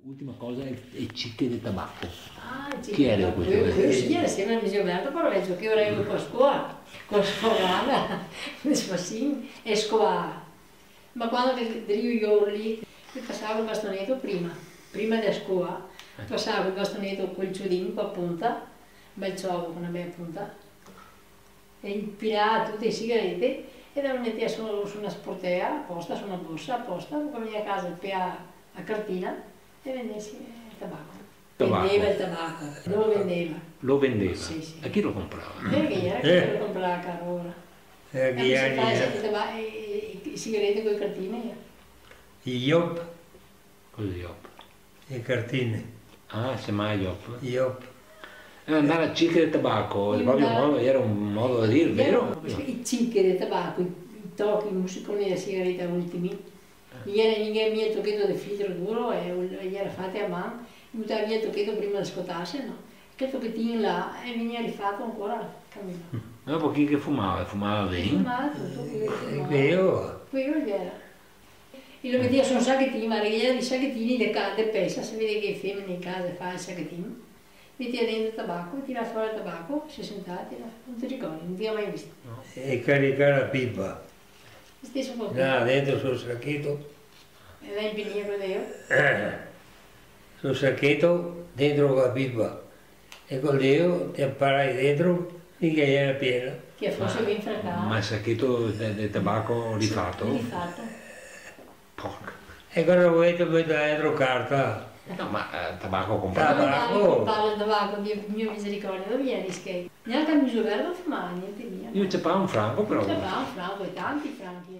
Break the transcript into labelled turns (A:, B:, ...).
A: Ultima cosa è il cicche di tabacco.
B: Ah, il
A: Chi era questo?
B: Io sì, assieme a mio Gilberto, però vedo che ora io con scuola, con scuola, sì, e scuola. Ma quando io lì, passavo il bastonetto prima della scuola, passavo il bastonetto col ciudino con la punta, bel ciovo con una bella punta, e impilava tutte le sigarette e lo metteva su una sportea apposta, su una borsa apposta, poi veniva a casa a cartina e vendessi il tabacco. Vendeva il tabacco, lo vendeva.
A: Lo vendeva?
B: Sì, sì.
A: A chi lo comprava?
B: Perché era che lo comprava caro ora. E mi si fa i sigarette con le cartine.
C: I Iop,
A: Così, op.
C: le cartine,
A: Ah, semmai Iop.
C: Iop.
A: Andare a cicche di tabacco, era un modo da dire, vero?
B: I cicche di tabacco, i tocchi, i musiconi della sigaretta ultimi. Mi era toccato del filtro duro e gli era fatte a mano, mi buttava via il tocchetto prima di scottarsi, no? Che tocchettino là e veniva rifatto ancora a camminare.
A: Dopo chi che fumava bene?
B: Fumava tutto,
C: Io,
B: quello gli era. E lo metteva su un sacchettino, ma era di sacchettini di pesa, si vede che femmine in casa fa il sacchettino. Metteva dentro il tabacco, tirava fuori il tabacco, si sentava, non ti ricordi, non ti ho mai visto.
A: No.
C: e caricare la pipa.
B: Stesso un po'
C: Là dentro sul sacchetto,
B: e la impegniva quello io.
C: sul sacchetto, dentro la pipa. E col Dio ti apparai dentro, finché era piena.
B: Che fosse ben fracato.
A: Ma il sacchetto di tabacco rifatto?
B: Rifatto.
A: Porca.
C: E quando volete mettere dentro carta,
A: No, ma tabacco comprato.
C: Tabacco.
B: Parlo di tabacco, mio misericordia, non viene che neanche a mio Gilberto fumava, niente mia.
A: Io c'è un franco però.
B: C'è un franco e tanti franchi.